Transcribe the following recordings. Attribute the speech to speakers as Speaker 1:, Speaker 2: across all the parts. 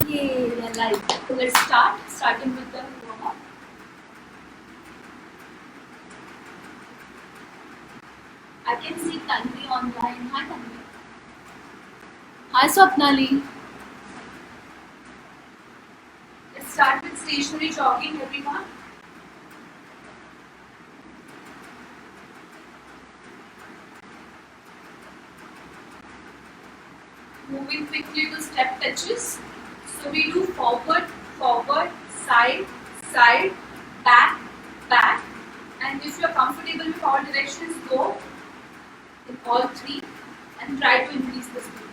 Speaker 1: Yay, we are live. So let's start. Starting with the warm up. I can see Tanvi online. Hi Tanvi. Hi Swapnali. Let's start with stationary jogging, everyone. Moving quickly to step touches. So we do forward, forward, side, side, back, back. And if you're comfortable with all directions, go in all three and try to increase the speed.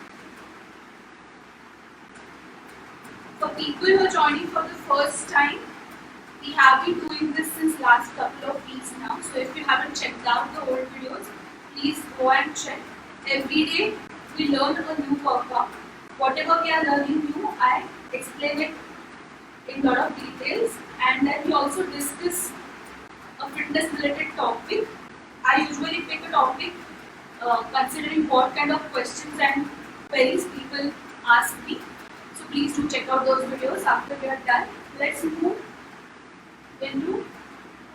Speaker 1: For people who are joining for the first time, we have been doing this since last couple of weeks now. So if you haven't checked out the old videos, please go and check. Every day we learn a new workout. Whatever we are learning new, I explain it in a lot of details, and then we also discuss a fitness related topic. I usually pick a topic considering what kind of questions and queries people ask me. So please do check out those videos after we are done. Let's move into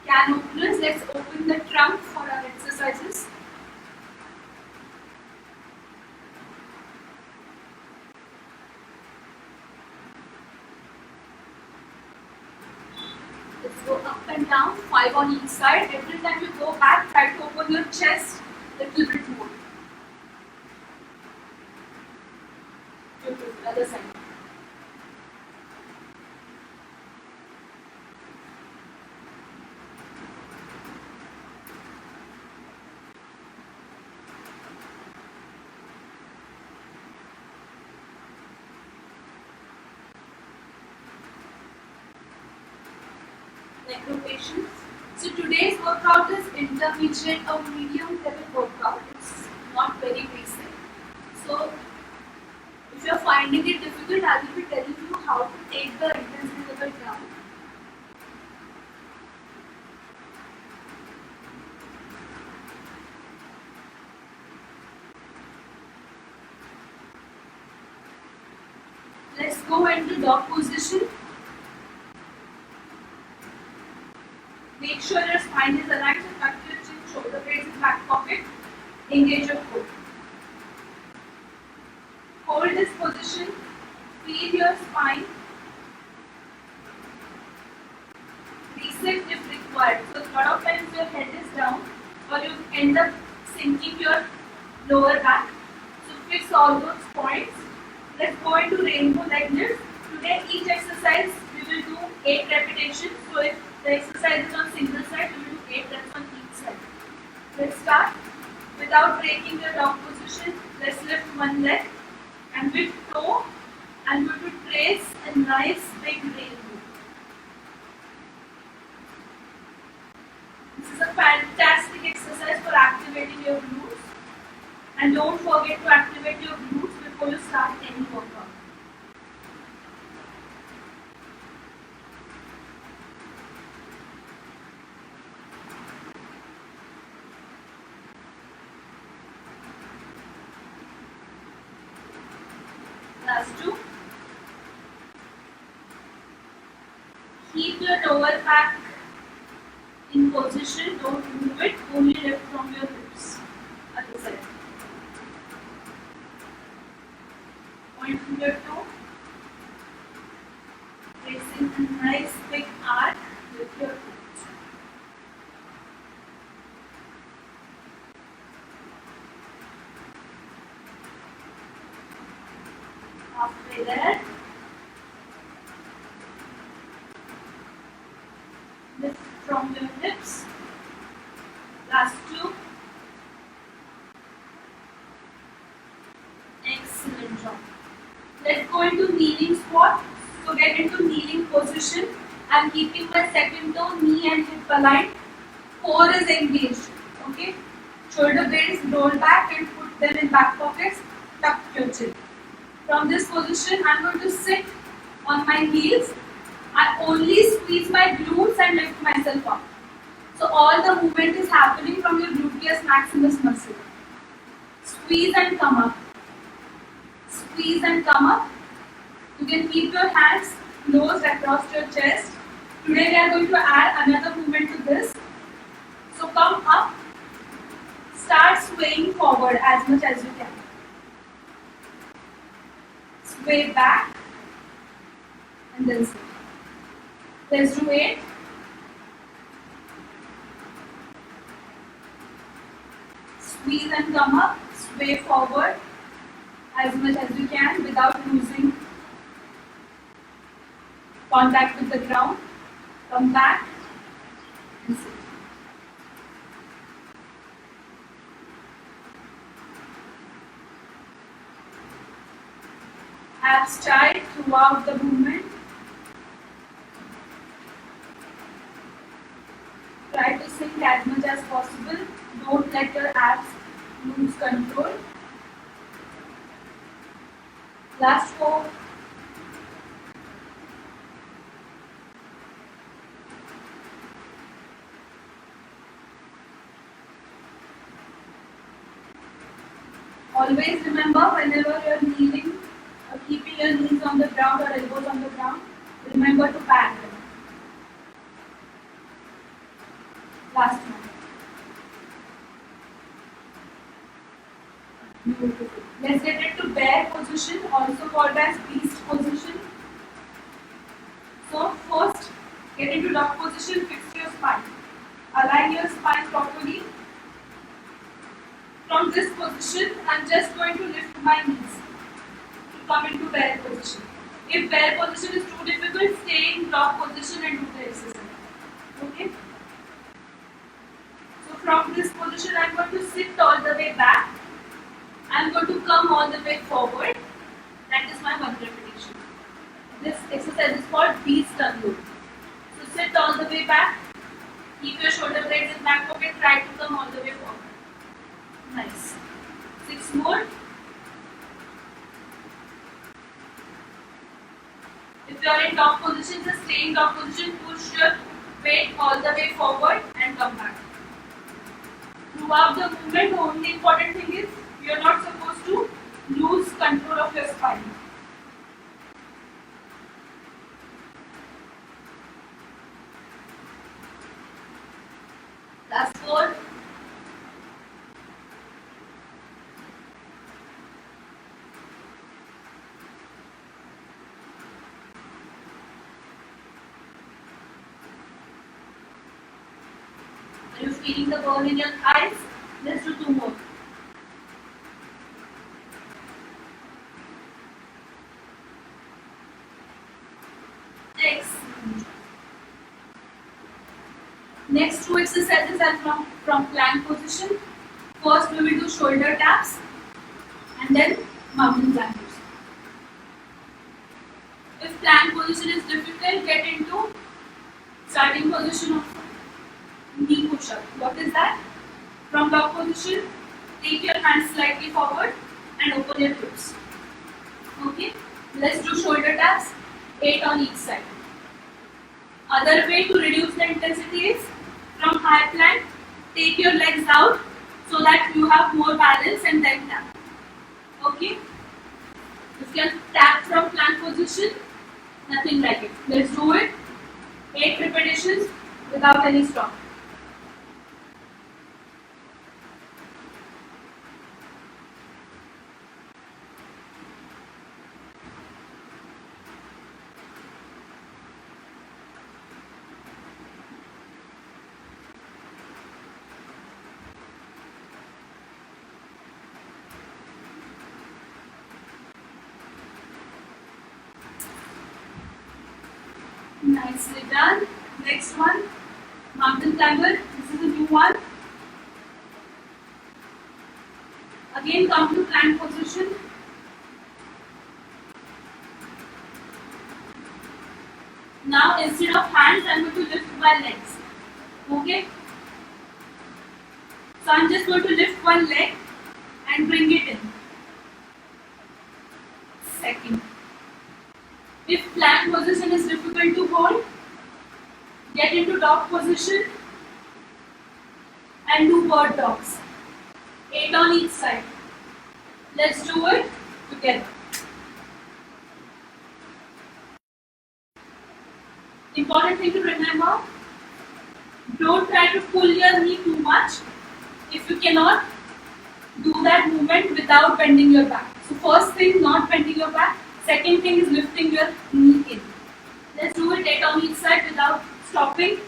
Speaker 1: can openers. Let's open the trunk for our exercises. Let's go up and down, 5 on each side. Every time you go back, try to open your chest a little bit more. Beautiful. Other side. Neck rotations. So today's workout is intermediate or medium level workout. It's not very basic. So if you are finding it difficult, I will be telling you how to take the intensity level down. Let's go into dog position. Make sure your spine is aligned, so tuck your chin, shoulder blades in back pocket, engage your core. Hold this position, feel your spine, reset if required. So a lot of times your head is down or you end up sinking your lower back. So fix all those points. Let's go into rainbow leg lift. Today each exercise we will do 8 repetitions. So if the exercise is on single side, we will do 8 reps on each side. Let's start. Without breaking your dog position, let's lift one leg and with toe, I'm going to trace a nice big rainbow. This is a fantastic exercise for activating your glutes. And don't forget to activate your glutes before you start any workout. Last 2. Keep your lower back in position, don't move it, only lift from your hips. Other side. Point to your toe, tracing a nice big arc with your foot. Halfway there. Lift from your hips. Last 2. Excellent job. Let's go into kneeling squat. So get into kneeling position. I'm keeping my second toe, knee and hip aligned. Core is engaged. Okay. Shoulder blades roll back and put them in back pockets. Tuck your chin. From this position, I'm going to sit on my heels. I only squeeze my glutes and lift myself up. So all the movement is happening from your gluteus maximus muscle. Squeeze and come up. Squeeze and come up. To can keep your hands closed across your chest. Today we are going to add another movement to this. So come up, start swaying forward as much as you can. Sway back and then sway. Let's do it. Squeeze and come up, sway forward as much as you can without losing contact with the ground. Come back and sit. Abs tight throughout the movement. Try to sink as much as possible. Don't let your abs lose control. Last 4. Always remember, whenever you are kneeling or keeping your knees on the ground or elbows on the ground, remember to pat them. Last one. Beautiful. Let's get into bear position, also called as beast position. So first, get into dog position, fix your spine. Align your spine properly. From this position, I'm just going to lift my knees to come into bear position. If bear position is too difficult, stay in dog position and do the exercise. Okay? So from this position, I'm going to sit all the way back. I'm going to come all the way forward. That is my 1 repetition. This exercise is called beast unload. So sit all the way back. Keep your shoulder blades in back pocket. Try to come all the way forward. Nice. 6 more. If you are in dog position, just stay in dog position. Push your weight all the way forward and come back. Throughout the movement, the only important thing is you are not supposed to lose control of your spine. Last 4. Are you feeling the burn in your eyes? Let's do 2 more. Excellent. Next 2 exercises are from plank position. First we will do shoulder taps and then mountain climbers. If plank position is difficult, get into starting position of knee push-up. What is that? From dog position, take your hands slightly forward and open your hips. Okay? Let's do shoulder taps, 8 on each side. Other way to reduce the intensity is from high plank, take your legs out so that you have more balance and then tap. Okay? You can tap from plank position, nothing like it. Let's do it. 8 repetitions without any stop. Nicely done. Next one, mountain climber. This is a new one. Again, come to plank position. Now, instead of hands, I am going to lift my legs. Okay? So, I am just going to lift one leg and bring it in. Second. If plank position is difficult to hold, get into dog position and do bird dogs. 8 on each side. Let's do it together. Important thing to remember, don't try to pull your knee too much if you cannot do that movement without bending your back. So first thing, not bending your back. Second thing is lifting your knee in. Let's do it 8 on each side without stopping.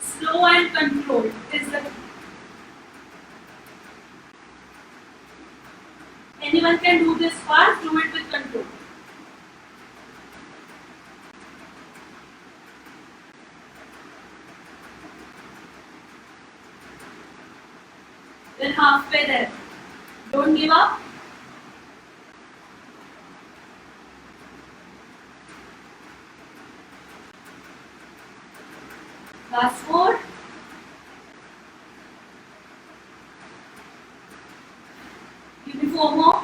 Speaker 1: Slow and controlled is the key. Anyone can do this fast, do it with control. We're halfway there. Don't give up. Last 4. Give me 4 more.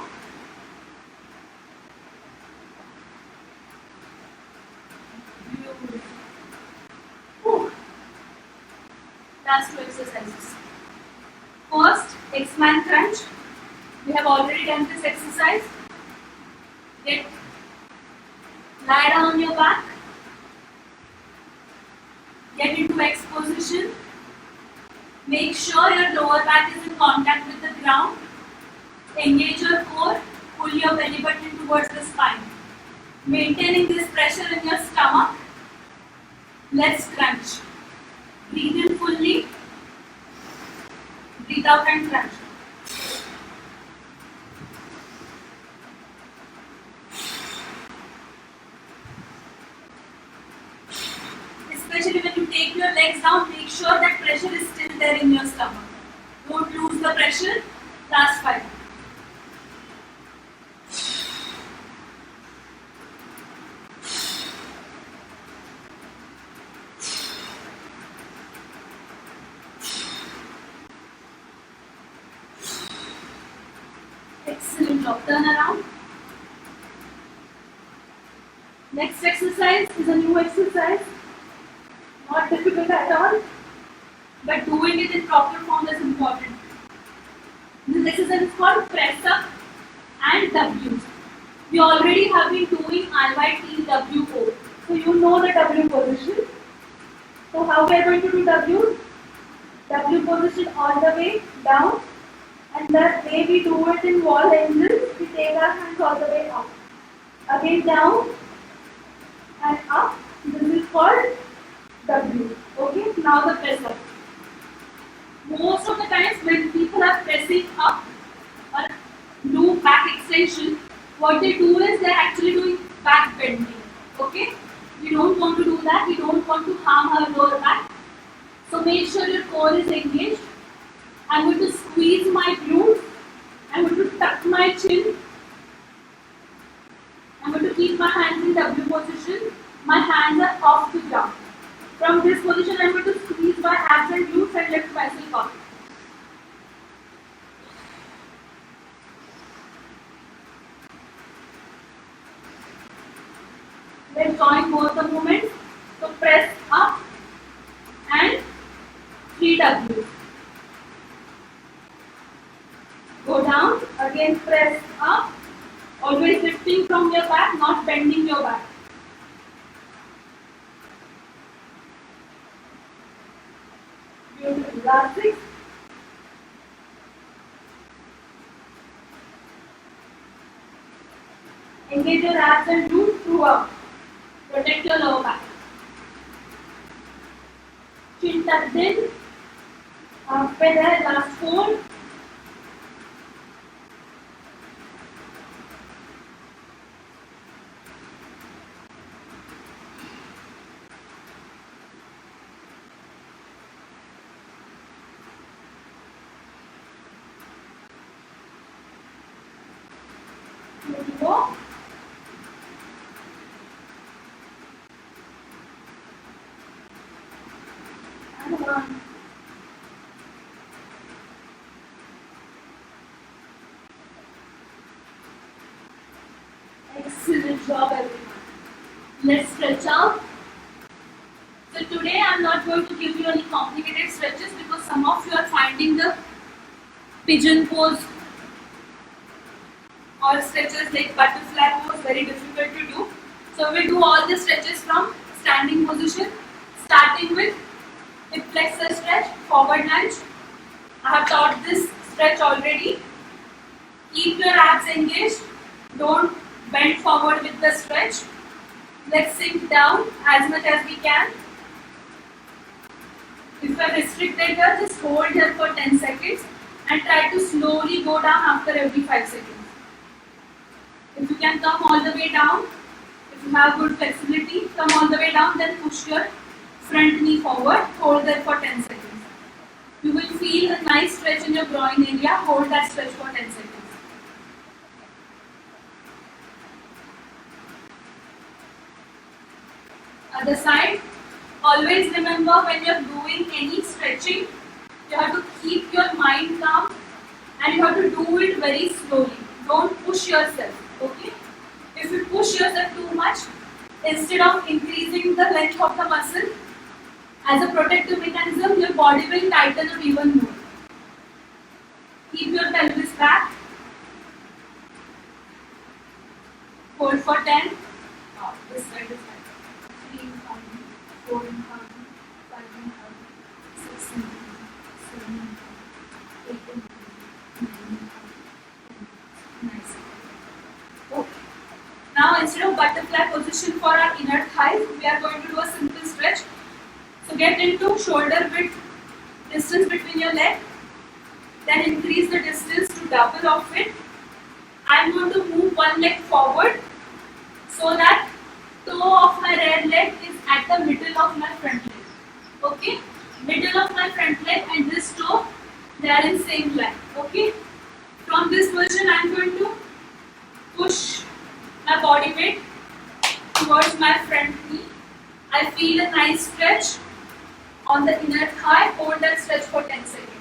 Speaker 1: Whew. Last 2 exercises. First, X-Man crunch. We have already done this exercise. Lie down on your back. Get into X position. Make sure your lower back is in contact with the ground. Engage your core. Pull your belly button towards the spine. Maintaining this pressure in your stomach. Let's crunch. Breathe in fully. Breathe out and crunch. Especially when you take your legs down, make sure that pressure is still there in your stomach. Don't lose the pressure. Last 5. Excellent job. Turn around. Next exercise is a new exercise. Not difficult at all, but doing it in proper form is important. This exercise is called press up and W's. We already have been doing IYT WO. So you know the W position. So how we are going to do W? W position all the way down. And the way we do it in wall angles, we take our hands all the way up. Again down and up. This is called W. Okay, now the press up. Most of the times when people are pressing up or do back extension, what they do is they are actually doing back bending. Okay, we don't want to do that. We don't want to harm our lower back. So make sure your core is engaged. I'm going to squeeze my glutes. I'm going to tuck my chin. I'm going to keep my hands in W position. My hands are off the ground. From this position, I'm going to squeeze my abs and glutes and lift myself up. Let's join both the movements. So press up and 3 W's. Go down, again press up, always lifting from your back, not bending your back. Beautiful. Last 6. Engage your abs and glutes throughout. Protect your lower back. Chin tucked in. Halfway there, last 4. Go. And 1. Excellent job, everyone. Let's stretch out. So today I am not going to give you any complicated stretches because some of you are finding the pigeon pose or stretches like butterfly pose very difficult to do. So we do all the stretches from standing position, starting with hip flexor stretch, forward lunge. I have taught this stretch already. Keep your abs engaged. Don't bend forward with the stretch. Let's sink down as much as we can. If you are restricted here, just hold here for 10 seconds and try to slowly go down after every 5 seconds. If you can come all the way down, if you have good flexibility, come all the way down, then push your front knee forward, hold there for 10 seconds. You will feel a nice stretch in your groin area, hold that stretch for 10 seconds. Other side, always remember when you are doing any stretching, you have to keep your mind calm and you have to do it very slowly. Don't push yourself, okay? If you push yourself too much, instead of increasing the length of the muscle, as a protective mechanism, your body will tighten up even more. Keep your pelvis back. Hold for 10. This side is right. 3 in counting, 4 in counting, 5 in counting, 6 in counting, 7 in counting, 8 in counting, 9 in counting. Nice. Okay. Now instead of butterfly position for our inner thighs, we are going to do a simple stretch. So get into shoulder width distance between your legs. Then increase the distance to double of it. I am going to move one leg forward so that toe of my rear leg is at the middle of my front leg. Okay? Middle of my front leg and this toe, they are in same line. Okay? From this position, I am going to push my body weight towards my front knee. I feel a nice stretch on the inner thigh. Hold that stretch for 10 seconds.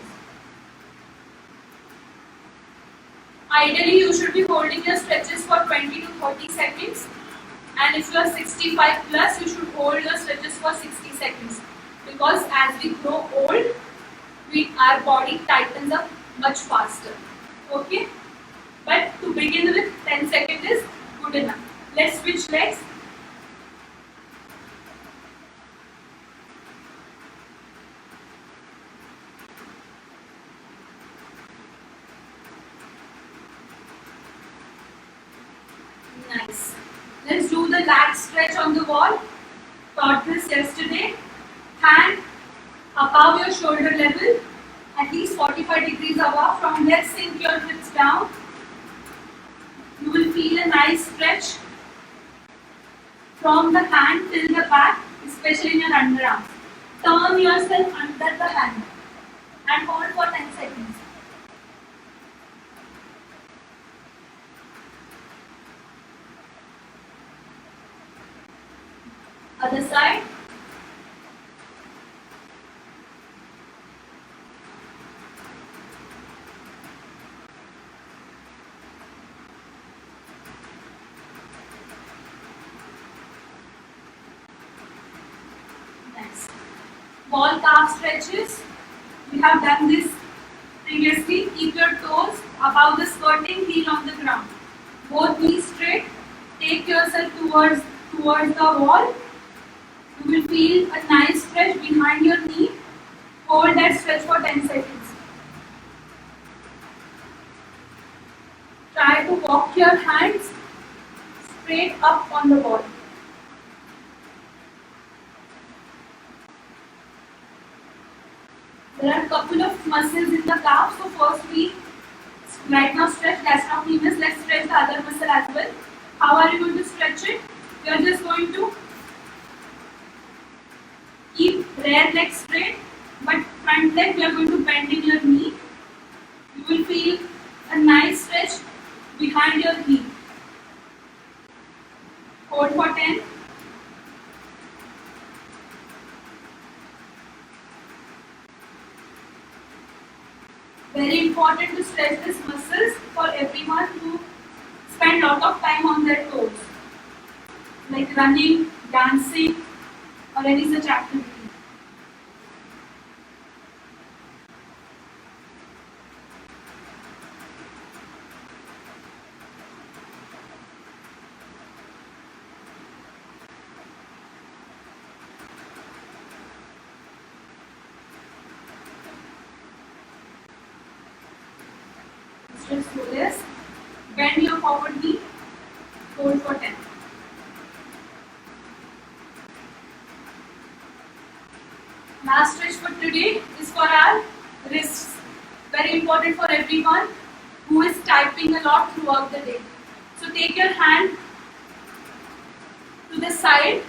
Speaker 1: Ideally, you should be holding your stretches for 20 to 30 seconds. And if you are 65 plus, you should hold your stretches for 60 seconds. Because as we grow old, our body tightens up much faster. Okay? But to begin with, 10 seconds is good enough. Let's switch legs. Nice. Let's do the lat stretch on the wall. Taught this yesterday. Hand above your shoulder level, at least 45 degrees above. From there, sink your hips down. You will feel a nice stretch from the hand till the back, especially in your underarms. Turn yourself under the hand and hold for 10 seconds. Other side. Nice. Ball calf stretches. We have done this previously. Keep your toes above the skirting, heel on the ground. Both knees straight. Take yourself towards the wall. You will feel a nice stretch behind your knee. Hold that stretch for 10 seconds. Try to walk your hands straight up on the wall. There are a couple of muscles in the calf. So first we right now stretch gastrocnemius. Let's stretch the other muscle as well. How are you going to stretch it? You are just going to keep rear leg straight, but front leg we are going to bend in your knee. You will feel a nice stretch behind your knee. Hold for 10. Very important to stretch these muscles for everyone who spend a lot of time on their toes, like running, dancing, or any such activity. Just do this. Bend your forward knee. Hold for 10. Last stretch for today is for our wrists. Very important for everyone who is typing a lot throughout the day. So take your hand to the side.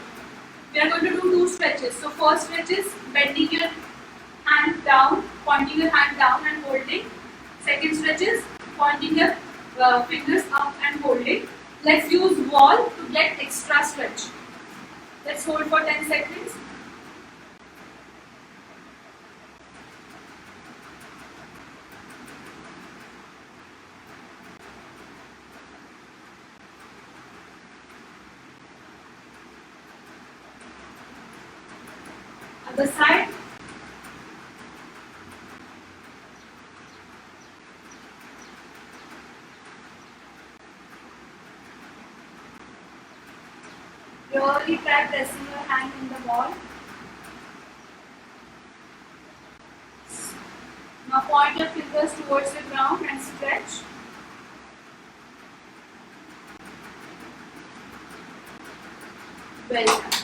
Speaker 1: We are going to do two stretches. So first stretch is bending your hand down, pointing your hand down and holding. Second stretch is pointing your fingers up and holding. Let's use wall to get extra stretch. Let's hold for 10 seconds. Other side. Really try pressing your hand in the wall. Now point your fingers towards the ground and stretch. Well done.